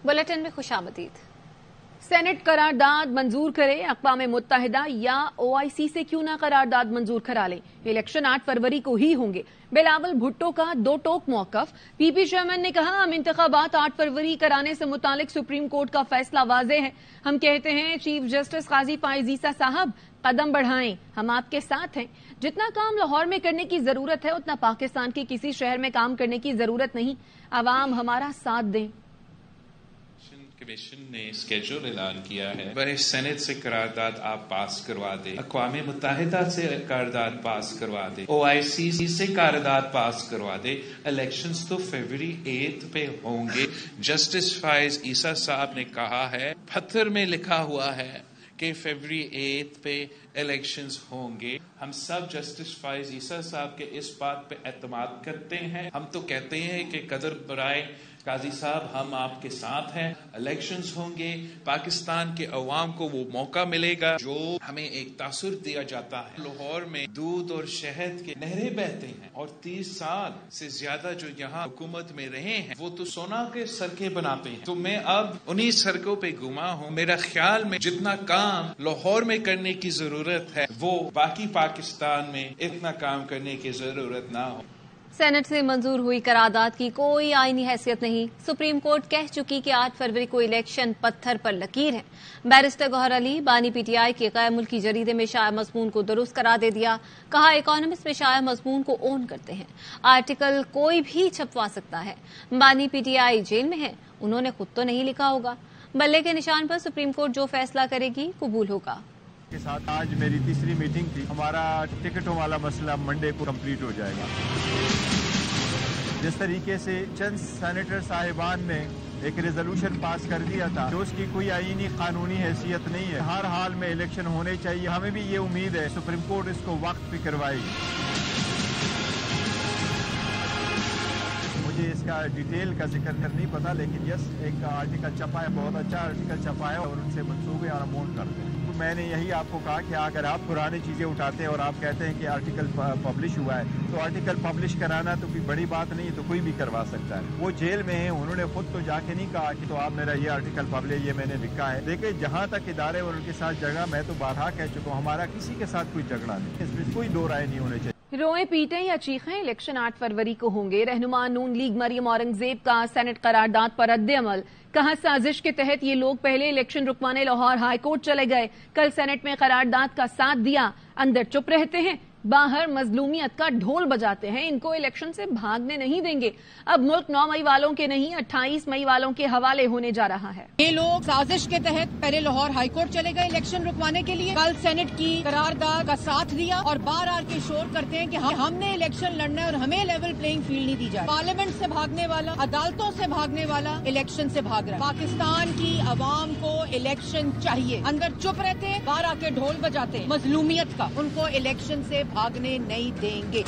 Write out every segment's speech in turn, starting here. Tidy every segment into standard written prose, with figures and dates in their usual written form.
Bulletin में खुशामदीद। Senate करारदाद मंजूर करे, अक़वाम मुत्तहिदा या OIC से क्यों ना करारदाद मंजूर करा ले। इलेक्शन 8 फरवरी को ही होंगे। बिलावल भुट्टो का दो टोक मौक़िफ़। पीपी चेयरमैन ने कहा, हम इंतखाबात 8 फरवरी कराने से मुतालिक सुप्रीम कोर्ट का फैसला वाज़ेह है। हम कहते हैं चीफ जस्टिस काजी फाइज़ ईसा साहब कदम बढ़ाएं, हम आपके साथ हैं। जितना काम लाहौर में करने की जरूरत है उतना पाकिस्तान के किसी शहर में काम करने की जरूरत नहीं। अवाम हमारा साथ दें। कमीशन ने स्केड्यूल ऐलान किया है, बड़े सेनेट से करारदाद आप पास करवा दे, अक़वाम मुत्तहिदा से करारदाद पास करवा दे, OIC से करारदाद पास करवा दे। इलेक्शंस तो फरवरी 8 पे होंगे। जस्टिस फाइज ईसा साहब ने कहा है, पत्थर में लिखा हुआ है कि फरवरी 8 पे इलेक्शंस होंगे। हम सब जस्टिस फाइज ईसा साहब के इस बात पे एतमाद करते हैं। हम तो कहते हैं कि कदर बराए काजी साहब, हम आपके साथ हैं। इलेक्शंस होंगे, पाकिस्तान के अवाम को वो मौका मिलेगा जो हमें एक तासुर दिया जाता है। लाहौर में दूध और शहद के नहरें बहते हैं और 30 साल से ज्यादा जो यहाँ हुकूमत में रहे हैं वो तो सोना के सड़कें बनाते हैं। तो मैं अब उन्हीं सड़कों पे घुमा हूँ। मेरा ख्याल में जितना काम लाहौर में करने की जरूरत है वो बाकी पाकिस्तान में इतना काम करने की जरूरत ना हो। सेनेट से मंजूर हुई करारदाद की कोई आईनी हैसियत नहीं। सुप्रीम कोर्ट कह चुकी कि 8 फरवरी को इलेक्शन पत्थर पर लकीर है। बैरिस्टर गौहर अली बानी PTI के गैर मुल्की जरीदे में शाया मजमून को दुरुस्त करा दे दिया। कहा, इकोनॉमिस्ट में शाया मजमून को ओन करते हैं, आर्टिकल कोई भी छपवा सकता है। बानी PTI जेल में है, उन्होंने खुद तो नहीं लिखा होगा। बल्ले के निशान पर सुप्रीम कोर्ट जो फैसला करेगी कबूल होगा। के साथ आज मेरी तीसरी मीटिंग थी। हमारा टिकटों वाला मसला मंडे को कंप्लीट हो जाएगा। जिस तरीके से चंद सेनेटर साहिबान ने एक रेजोल्यूशन पास कर दिया था जो उसकी कोई आईनी कानूनी हैसियत नहीं है, हर हाल में इलेक्शन होने चाहिए। हमें भी ये उम्मीद है सुप्रीम कोर्ट इसको वक्त पे करवाएगी। मुझे इसका डिटेल का जिक्र कर नहीं पता, लेकिन यस एक आर्टिकल छपा है, बहुत अच्छा आर्टिकल छपा है और उनसे मंसूबे और अमाउंट करते हैं। तो मैंने यही आपको कहा कि अगर आप पुरानी चीजें उठाते हैं और आप कहते हैं कि आर्टिकल पब्लिश हुआ है तो आर्टिकल पब्लिश कराना तो कोई बड़ी बात नहीं है, तो कोई भी करवा सकता है। वो जेल में है, उन्होंने खुद तो जाके नहीं कहा कि तो आप मेरा ये आर्टिकल पब्लिश, ये मैंने लिखा है। देखिए, जहां तक इदारे और उनके साथ झगड़ा, मैं तो बारहा कह चुका हूँ, हमारा किसी के साथ कोई झगड़ा नहीं, इसमें कोई दो राय नहीं होने चाहिए। रोएं पीटें या चीखें, इलेक्शन 8 फरवरी को होंगे। रहनुमा नून लीग मरियम औरंगजेब का सेनेट करारदाद पर रद्द-ए-अमल। कहा, साजिश के तहत ये लोग पहले इलेक्शन रुकवाने लाहौर हाईकोर्ट चले गए, कल सेनेट में करारदाद का साथ दिया, अंदर चुप रहते हैं, बाहर मजलूमियत का ढोल बजाते हैं। इनको इलेक्शन से भागने नहीं देंगे। अब मुल्क 9 मई वालों के नहीं 28 मई वालों के हवाले होने जा रहा है। ये लोग साजिश के तहत पहले लाहौर हाईकोर्ट चले गए इलेक्शन रुकवाने के लिए, कल सेनेट की करारदाद का साथ दिया और बार आर के शोर करते हैं कि हमने इलेक्शन लड़ना है और हमें लेवल प्लेइंग फील्ड नहीं दी जाए। पार्लियामेंट से भागने वाला, अदालतों से भागने वाला इलेक्शन से भाग रहा है। पाकिस्तान की अवाम को इलेक्शन चाहिए। अंदर चुप रहते हैं, बाहर आके ढोल बजाते हैं मजलूमियत का। उनको इलेक्शन से भागने नहीं देंगे।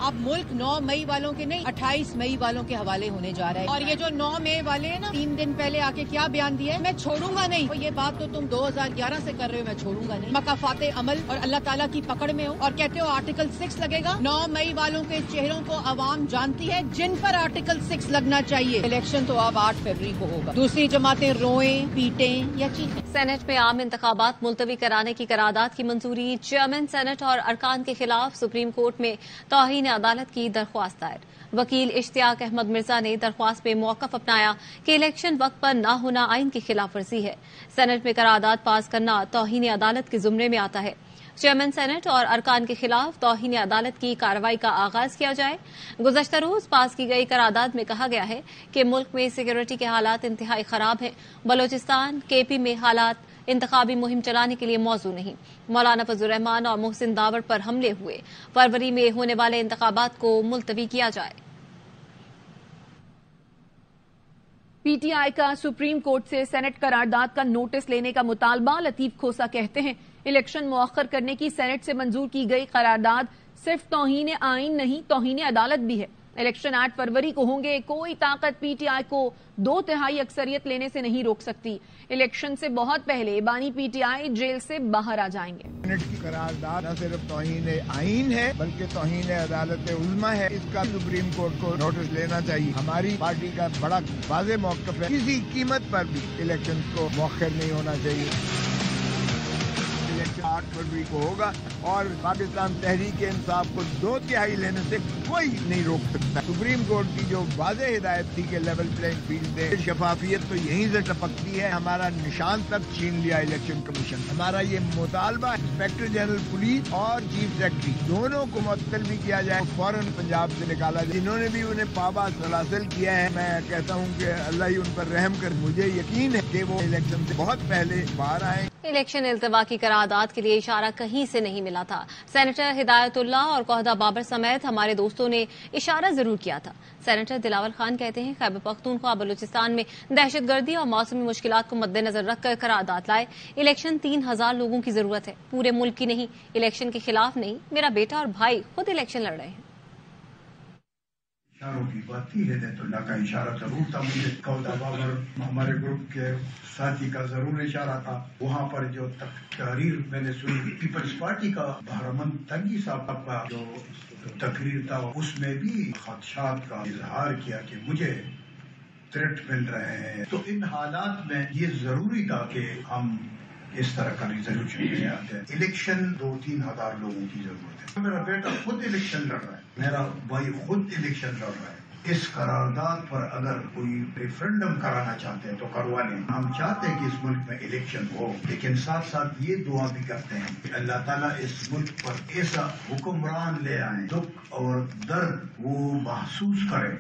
अब मुल्क 9 मई वालों के नहीं 28 मई वालों के हवाले होने जा रहा है। और ये जो 9 मई वाले हैं ना, 3 दिन पहले आके क्या बयान दिया है, मैं छोड़ूंगा नहीं। तो ये बात तो तुम 2011 से कर रहे हो, मैं छोड़ूंगा नहीं। मकाफाते अमल और अल्लाह ताला की पकड़ में हो और कहते हो आर्टिकल 6 लगेगा। 9 मई वालों के चेहरों को अवाम जानती है जिन पर आर्टिकल 6 लगना चाहिए। इलेक्शन तो अब 8 फरवरी को होगा। दूसरी जमातें रोएं पीटें या चीखें। सेनेट में आम इंतखाबात मुलतवी कराने की करारदाद की मंजूरी। चेयरमैन सेनेट और अरकान के खिलाफ सुप्रीम कोर्ट में तौहीन अदालत की दरख्वास्त दायर। वकील इश्तियाक अहमद मिर्जा ने दरख्वास्त में मौकफ अपनाया कि इलेक्शन वक्त पर न होना आइन की खिलाफ वर्जी है। सेनेट में करारदाद पास करना तौहीन अदालत के जुमरे में आता है। चेयरमैन सेनेट और अरकान के खिलाफ तौहीन अदालत की कार्रवाई का आगाज किया जाए। गुज़श्ता रोज पास की गई करारदाद में कहा गया है कि मुल्क में सिक्योरिटी के हालात इंतहाई खराब हैं। बलोचिस्तान KP में हालात इंतखाबी मुहिम चलाने के लिए मौजू नहीं। मौलाना फजल रहमान और मोहसिन दावर पर हमले हुए। फरवरी में होने वाले इंतखाबात को मुलतवी किया जाए। PTI का सुप्रीम कोर्ट से सेनेट करारदाद का नोटिस लेने का मुतालबा। लतीफ खोसा कहते हैं, इलेक्शन मुअख्खर करने की सेनेट से मंजूर की गई करारदाद सिर्फ तौहीन आइन नहीं, तौहीन अदालत भी है। इलेक्शन 8 फरवरी को होंगे, कोई ताकत पीटीआई को 2/3 अक्सरियत लेने से नहीं रोक सकती। इलेक्शन से बहुत पहले बानी पीटीआई जेल से बाहर आ जाएंगे। सेनेट की करारदाद न सिर्फ तौहीन आईन है बल्कि तौहीन अदालत उल्मा है। इसका सुप्रीम कोर्ट को नोटिस लेना चाहिए। हमारी पार्टी का बड़ा वाज़ेह मौक़िफ़ है, किसी कीमत पर भी इलेक्शन को मौखर नहीं होना चाहिए। 8 फरवरी को होगा और पाकिस्तान तहरीक इंसाफ को 2/3 लेने से कोई नहीं रोक सकता। सुप्रीम कोर्ट की जो वाज़ेह हिदायत थी कि लेवल प्लेइंग फील्ड है, शफाफियत तो यहीं से टपकती है। हमारा निशान तक छीन लिया इलेक्शन कमीशन। हमारा ये मुतालबा इंस्पेक्टर जनरल पुलिस और चीफ सेक्रेटरी दोनों को मुअत्तल भी किया जाए, फौरन पंजाब से निकाला जाए। जिन्होंने भी उन्हें पाबा सलासिल किया है, मैं कहता हूँ कि अल्लाह ही उन पर रहम कर। मुझे यकीन है कि वो इलेक्शन से बहुत पहले बाहर आए। इलेक्शन इल्तवा की करारदाद के लिए इशारा कहीं से नहीं मिला था। सेनेटर हिदायतुल्लाह और कोहदा बाबर समेत हमारे दोस्तों ने इशारा जरूर किया था। सेनेटर दिलावर खान कहते हैं खैबर पख्तूनख्वा बलूचिस्तान में दहशतगर्दी और मौसमी मुश्किलात को मद्देनजर रखकर करारदाद लाए। इलेक्शन 3000 लोगों की जरूरत है, पूरे मुल्क की नहीं। इलेक्शन के खिलाफ नहीं, मेरा बेटा और भाई खुद इलेक्शन लड़ रहे हैं। इशारों की बात थी, हिदायतुल्लाह का इशारा जरूर था। मुझे कोहदा बाबर हमारे ग्रुप के साथी का जरूर इशारा था। वहाँ पर जो तकरीर मैंने सुनी पीपल्स पार्टी का बहरमन तंगी साहब का जो तकरीर था, उसमें भी खदशात का इजहार किया कि मुझे थ्रेट मिल रहे हैं। तो इन हालात में ये जरूरी था कि हम इस तरह का रिजोल्यूशन ले आते हैं। इलेक्शन 2-3 हजार लोगों की जरूरत है। मेरा बेटा खुद इलेक्शन लड़ रहा है, मेरा भाई खुद इलेक्शन लड़ रहा है। इस करारदाद पर अगर कोई रेफरेंडम कराना चाहते हैं तो करवा लें। हम चाहते हैं कि इस मुल्क में इलेक्शन हो, लेकिन साथ साथ ये दुआ भी करते हैं कि अल्लाह ताला इस मुल्क पर ऐसा हुक्मरान ले आए, दुख और दर्द वो महसूस करें।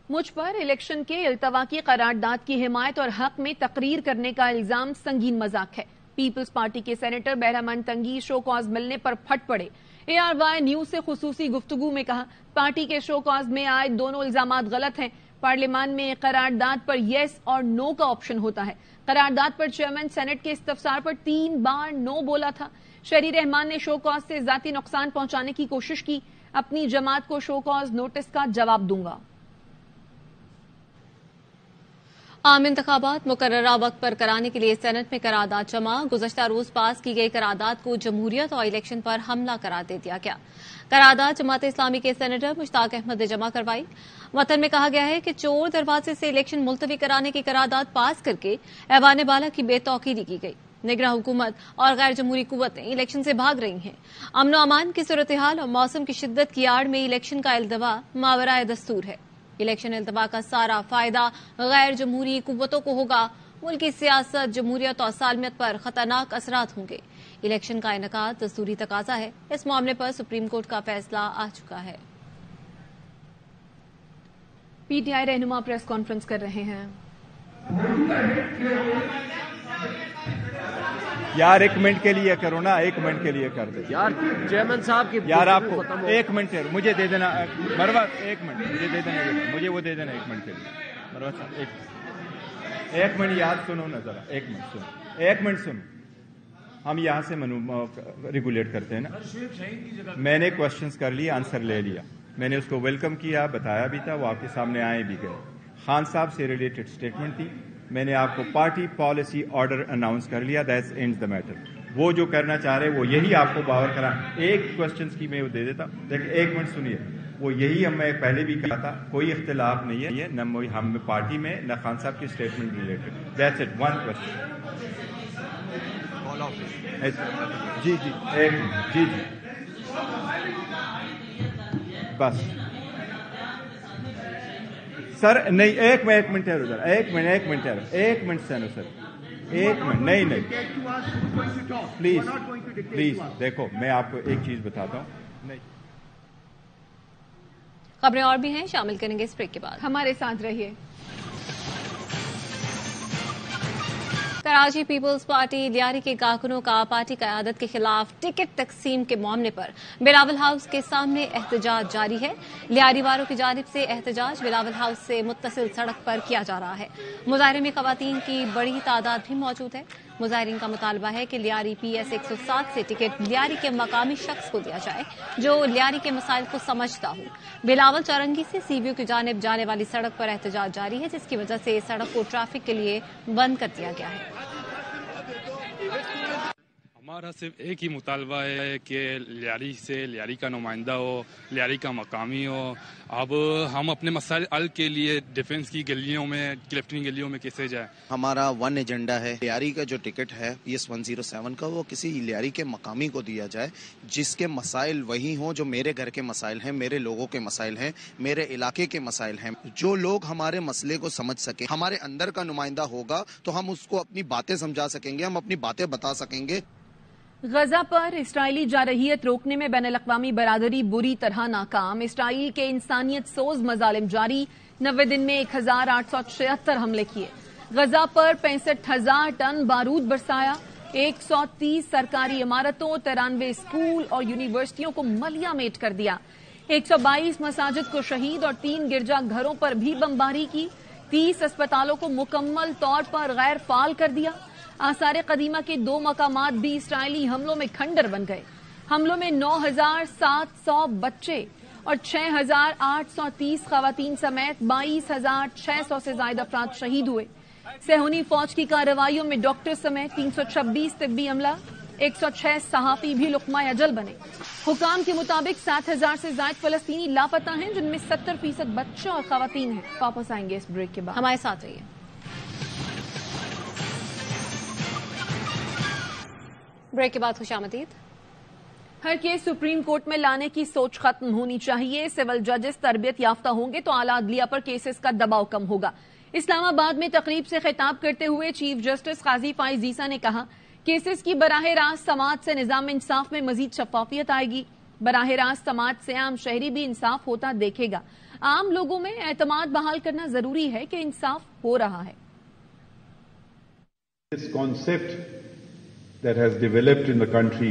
मुझ पर इलेक्शन के इल्तवा की करारदाद की हिमायत और हक में तकरीर करने का इल्जाम संगीन मजाक है। पीपल्स पार्टी के सेनेटर बहरमन तंगी शो कॉज मिलने पर फट पड़े। ARY न्यूज से खुसूसी गुफ्तगू में कहा, पार्टी के शो कॉज में आए दोनों इल्जामात गलत हैं। पार्लियामान में करारदाद पर येस और नो का ऑप्शन होता है। करारदाद पर चेयरमैन सेनेट के इस्तफसार पर 3 बार नो बोला था। शहरी रहमान ने शो कॉज से जाती नुकसान पहुंचाने की कोशिश की। अपनी जमात को शो कॉज नोटिस का जवाब दूंगा। आम इंतखाबात मुकर्ररा वक्त पर कराने के लिए सेनेट में करारदाद जमा। गुज़श्ता रोज पास की गई करारदाद को जमहूरियत और इलेक्शन पर हमला करार दे दिया गया। करारदाद जमात इस्लामी के सेनेटर मुश्ताक अहमद ने जमा करवाई। वतन में कहा गया है कि चोर दरवाजे से इलेक्शन मुलतवी कराने की करारदाद पास करके ऐवान बाला की बेतौकीरी की गई। निगरां हुकूमत और गैर जमहूरी कुव्वतें इलेक्शन से भाग रही हैं। अमन अमान की सूरत हाल और मौसम की शिद्दत की आड़ में इलेक्शन का इल्तवा मावराए दस्तूर है। इलेक्शन इल्तवा का सारा फायदा गैर जमहूरी कुव्वतों को होगा। मुल्क की सियासत, जमहूरियत और सालमियत पर खतरनाक असरात होंगे। इलेक्शन का इनेकाद दस्तूरी तकाजा है। इस मामले पर सुप्रीम कोर्ट का फैसला आ चुका है। पीटीआई रहनुमा प्रेस कॉन्फ्रेंस कर रहे हैं। यार 1 मिनट के लिए करो ना, 1 मिनट के लिए कर दे यार। चेयरमैन साहब की यार आपको 1 मिनट मुझे दे देना मरवा, 1 मिनट मुझे दे देना, मुझे वो दे देना 1 मिनट के लिए मरवा साहब। 1 मिनट याद सुनो ना जरा, 1 मिनट सुनो, 1 मिनट सुनो। हम यहाँ से रेगुलेट करते हैं ना। मैंने क्वेश्चंस कर लिए, आंसर ले लिया, मैंने उसको वेलकम किया, बताया भी था, वो आपके सामने आए भी गए। खान साहब से रिलेटेड स्टेटमेंट थी, मैंने आपको पार्टी पॉलिसी ऑर्डर अनाउंस कर लिया, दैट्स एंड्स द मैटर। वो जो करना चाह रहे वो यही आपको पावर करा। एक क्वेश्चन की मैं वो दे देता, लेकिन 1 मिनट सुनिए। वो यही मैं पहले भी कहा था, कोई इख्तिलाफ नहीं है, न हम पार्टी में न खान साहब की statement related, that's it, 1 question. जी जी 1 मिनट, जी जी बस सर। नहीं 1 मिनट ठहरो जरा, 1 मिनट ठहरो, 1 मिनट सर, 1 मिनट। नहीं प्लीज देखो, मैं आपको एक चीज बताता हूँ। नहीं, खबरें और भी हैं, शामिल करेंगे इस ब्रेक के बाद। हमारे साथ रहिए। कराची पीपल्स पार्टी लियारी के कारकुनों का पार्टी क़यादत के खिलाफ टिकट तकसीम के मामले पर बिलावल हाउस के सामने एहतजाज जारी है। लियारी वालों की जानिब से एहतजाज बिलावल हाउस से मुत्तसिल सड़क पर किया जा रहा है। मुजाहरे में खवातीन की बड़ी तादाद भी मौजूद है। مظاہرین کا مطالبہ ہے کہ لیاری PS 107 سے ٹکٹ لیاری کے مقامی شخص کو دیا جائے جو لیاری کے مسائل کو سمجھتا ہو۔ بلاول چورنگی سے سی ویو کی جانب جانے والی سڑک پر احتجاج جاری ہے، جس کی وجہ سے سڑک کو ٹریفک کے لیے بند کر دیا گیا ہے۔ ہمارا صرف ایک ہی مطالبہ ہے کہ لیاری کا نمائندہ ہو، لیاری کا مقامی ہو۔ اب ہم اپنے مسائل حل کے لیے ڈیفنس کی گلیوں میں، کلفٹن گلیوں میں کیسے جائیں؟ ہمارا ون ایجنڈا ہے، لیاری کا جو ٹکٹ ہے PS 107 کا، وہ کسی لیاری کے مقامی کو دیا جائے جس کے مسائل وہی ہوں جو میرے گھر کے مسائل ہیں، میرے لوگوں کے مسائل ہیں، میرے علاقے کے مسائل ہیں۔ جو لوگ ہمارے مسئلے کو سمجھ سکیں، ہمارے اندر کا نمائندہ ہوگا تو ہم اس کو اپنی باتیں سمجھا سکیں گے، ہم اپنی باتیں بتا سکیں گے۔ غزہ پر اسرائیلی جارحیت روکنے میں بین الاقوامی برادری بری طرح ناکام۔ اسرائیل کے انسانیت سوز مظالم جاری، 90 دن میں 1876 حملے کیے۔ غزہ پر 65,000 ٹن بارود برسایا، 130 سرکاری عمارتوں، 93 اسکول اور یونیورسٹیوں کو ملیہ میٹ کر دیا، 122 مساجد کو شہید اور 3 گرجا گھروں پر بھی بمباری کی، 30 اسپتالوں کو مکمل طور پر غیر فعال کر دیا۔ آثار قدیمہ کے 2 مقامات بھی اسرائیلی حملوں میں کھنڈر بن گئے۔ حملوں میں 9,700 بچے اور 6,830 خواتین سمیت 22,600 سے زائد افراد شہید ہوئے۔ صہیونی فوج کی کارروائیوں میں ڈاکٹر سمیت 326 طبی عملہ، 106 صحافی بھی لقمہ اجل بنے۔ حکام کے مطابق 7,000 سے زائد فلسطینی لاپتہ ہیں، جن میں 70% بچے اور خواتین ہیں۔ واپس آئیں گے اس بریک کے بعد، ہمارے ساتھ رہیے۔ بریک کے بعد خوش آمدید۔ ہر کیس سپریم کورٹ میں لانے کی سوچ ختم ہونی چاہیے۔ سول ججز تربیت یافتہ ہوں گے تو اعلیٰ عدلیہ پر کیسز کا دباؤ کم ہوگا۔ اسلام آباد میں تقریب سے خطاب کرتے ہوئے چیف جسٹس قاضی فائز عیسیٰ نے کہا کیسز کی براہ راست سماعت سے نظام انصاف میں مزید شفافیت آئے گی۔ براہ راست سماعت سے عام شہری بھی انصاف ہوتا دیکھے گا۔ عام لوگوں میں اعتماد بحال کرنا ضروری ہے کہ انصاف ہو رہا ہے۔ that has developed in the country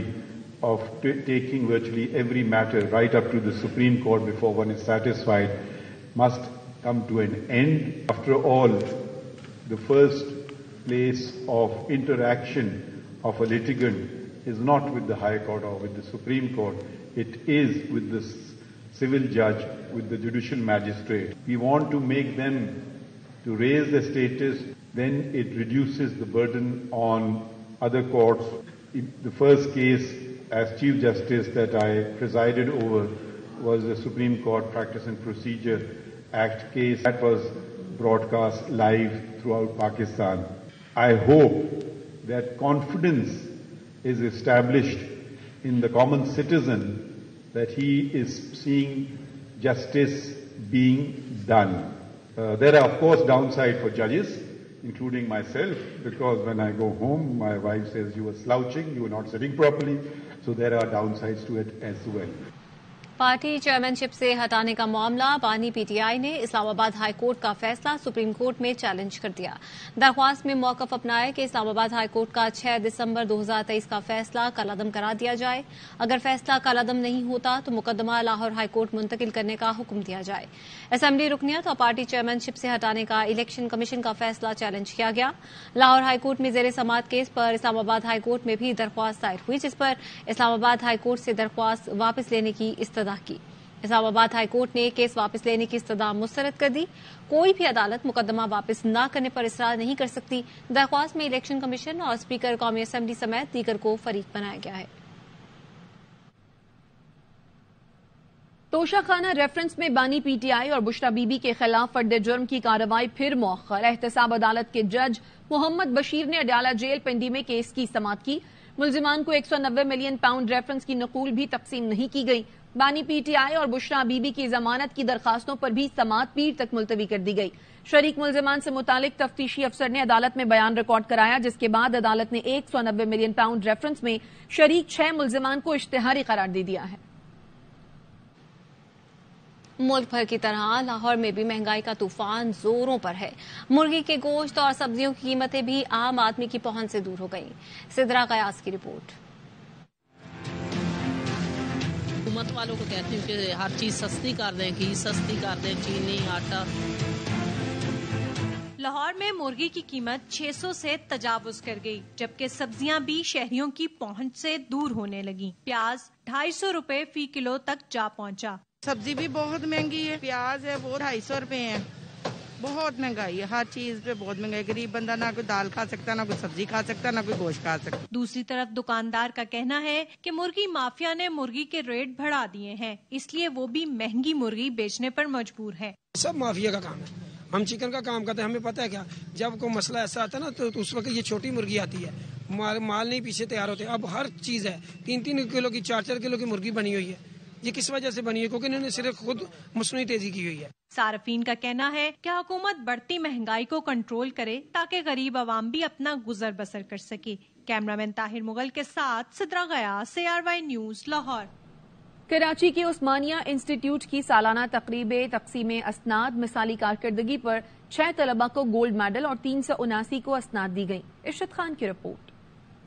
of taking virtually every matter right up to the Supreme Court before one is satisfied must come to an end. After all, the first place of interaction of a litigant is not with the High Court or with the Supreme Court. It is with the civil judge, with the judicial magistrate. We want to make them to raise their status, then it reduces the burden on other courts. The first case as Chief Justice that I presided over was the Supreme Court Practice and Procedure Act case that was broadcast live throughout Pakistan. I hope that confidence is established in the common citizen that he is seeing justice being done. There are of course downsides for judges, including myself, because when I go home, my wife says you were slouching, you were not sitting properly, so there are downsides to it as well. Party chairmanship سے ہٹانے کا معاملہ، بانی P T I نے اسلام آباد high court کا فیصلہ supreme court میں چیلنج کر دیا۔ درخواست میں موقف اپنایا کہ اسلام آباد ہائی کورٹ کا 6 دسمبر 2023 کا فیصلہ کالعدم کرا دیا جائے۔ اگر فیصلہ کالعدم نہیں ہوتا تو مقدمہ لاہور ہائی کورٹ منتقل کرنے کا حکم دیا جائے۔ اسمبلی رکنیت اور پارٹی چیئرمین شپ سے ہٹانے کا الیکشن کمیشن کا فیصلہ چیلنج کیا گیا۔ لاہور ہائی کورٹ میں زیر سماعت کیس پر اسلام آباد ہائی کورٹ میں بھی درخواست دائر ہوئی، جس پر اسلام آباد ہائی کورٹ سے درخواست واپس لینے کی استدعا کی۔ اسلام آباد ہائی کورٹ نے کیس واپس لینے کی استدعا مسترد کر دی۔ کوئی بھی عدالت مقدمہ واپس نہ کرنے پر اصرار نہیں کر سکتی۔ درخواست میں الیکشن کمیشن اور اسپیکر قومی اسمبلی سمیت دیگر کو فریق بنایا گیا ہے۔ توشہ خانہ ریفرنس میں بانی پی ٹی آئی اور بشرا بی بی کے خلاف فرد جرم کی کارروائی پھر مؤخر۔ احتساب عدالت کے جج محمد بشیر نے اڈیالہ جیل پنڈی میں کیس کی سماعت کی۔ ملزمان کو 190 ملین پاؤنڈ ریفرنس کی نقول بھی تقسیم نہیں کی گئی۔ بانی پی ٹی آئی اور بشرا بی بی کی ضمانت کی درخواستوں پر بھی سماعت پیر تک ملتوی کر دی گئی۔ شریک ملزمان سے متعلق تفتیشی افسر نے عدالت میں بیان ریکارڈ کرایا، جس کے بعد عدالت نے 190 ملین پاؤنڈ ریفرنس میں شریک 6 ملزمان کو اشتہاری قرار دے دیا ہے۔ ملک بھر کی طرح لاہور میں بھی مہنگائی کا طوفان زوروں پر ہے۔ مرغی کے گوشت اور سبزیوں کی قیمتیں بھی عام آدمی کی پہنچ سے دور ہو گئیں۔ سدرا قیاس کی رپورٹ۔ حکومت والوں کو کہتی ہوں کہ ہر چیز سستی کر دیں، گھی سستی کر دیں، چینی، آٹا۔ لاہور میں مرغی کی قیمت 600 سے تجاوز کر گئی، جبکہ سبزیاں بھی شہریوں کی پہنچ سے دور ہونے لگیں۔ پیاز 250 روپے فی کلو تک جا پہنچا۔ سبزی بھی بہت مہنگی ہے، پیاز ہے وہ 250 روپے ہے، بہت مہنگائی ہے، ہر چیز پہ بہت مہنگائی۔ غریب بندہ نہ کوئی دال کھا سکتا، نہ کوئی سبزی کھا سکتا، نہ کوئی گوشت کھا سکتا۔ دوسری طرف دکاندار کا کہنا ہے کہ مرغی مافیا نے مرغی کے ریٹ بڑھا دیے ہیں، اس لیے وہ بھی مہنگی مرغی بیچنے پر مجبور ہے۔ سب مافیا کا کام ہے، ہم چکن کا کام کرتے ہیں، ہمیں پتہ ہے کیا جب کوئی مسئلہ ایسا آتا ہے نا تو اس وقت یہ چھوٹی مرغی آتی ہے، مال نہیں پیچھے تیار ہوتے۔ اب ہر چیز ہے 3-3 کلو کی 4-4 کلو کی مرغی بنی ہوئی ہے۔ یہ کس وجہ سے بنی ہے؟ کیونکہ انہوں نے صرف خود مصنوعی تیزی کی ہوئی ہے۔ صارفین کا کہنا ہے کہ حکومت بڑھتی مہنگائی کو کنٹرول کرے تاکہ غریب عوام بھی اپنا گزر بسر کر سکے۔ کیمرامین طاہر مغل کے ساتھ صدرہ غیاث، CRY نیوز، لاہور۔ کراچی کے عثمانیہ انسٹیٹیوٹ کی سالانہ تقریب تقسیم اسناد مثالی کارکردگی پر 6 طلباء کو گولڈ میڈل اور 379 کو اسناد دی گئیں۔ ارشد خان کی report.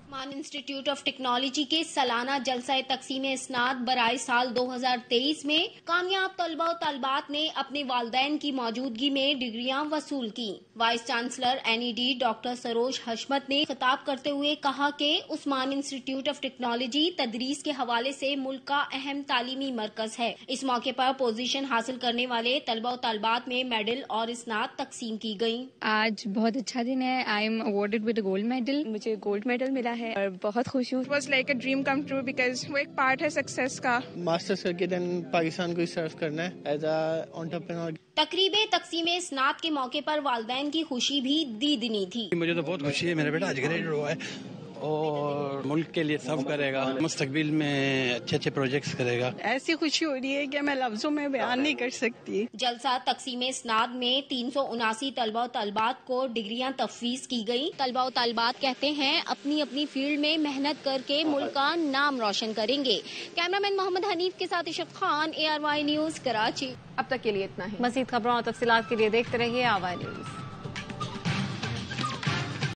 Usman institute of technology کے سالانہ جلسہ تقسیم اسناد برائے سال 2023 میں کامیاب طلباء و طالبات نے اپنے والدین کی موجودگی میں ڈگریاں وصول کی۔ وائس چانسلر NED ڈاکٹر سروج حشمت نے خطاب کرتے ہوئے کہا کہ عثمان انسٹیٹیوٹ آف ٹیکنالوجی تدریس کے حوالے سے ملک کا اہم تعلیمی مرکز ہے۔ اس موقع پر پوزیشن حاصل کرنے والے طلباء و طالبات میں میڈل اور اسناد تقسیم کی گئیں۔ آج بہت اچھا دن ہے، I am awarded with gold medal, مجھے گولڈ میڈل ملا ہے اور بہت خوش ہوں۔ Was like a dream come true because وہ ایک پارٹ ہے سکسیس کا۔ ماسٹرز کر کے دین پاکستان کو سرو کرنا ہے ایز اے انٹرپرینور۔ تقریب تقسیم اسناد کے موقع پر والدین کی خوشی بھی دیدنی تھی۔ مجھے تو بہت خوشی ہے، میرا بیٹا آج گریجویٹ ہوا ہے اور ملک کے لیے سرو کرے گا، مستقبل میں اچھے اچھے پروجیکٹس کرے گا۔ ایسی خوشی ہو رہی ہے کہ میں لفظوں میں بیان نہیں کر سکتی۔ جلسہ تقسیم اسناد میں 379 طلباء و طالبات کو ڈگریاں تفویض کی گئیں۔ طلباء و طالبات کہتے ہیں اپنی اپنی فیلڈ میں محنت کر کے ملک کا نام روشن کریں گے۔ کیمرامین محمد حنیف کے ساتھ ارشد خان، ARY نیوز، کراچی۔ اب تک کے لیے اتنا ہی۔ مزید خبروں اور تفصیلات کے لیے دیکھتے رہیے ARY نیوز۔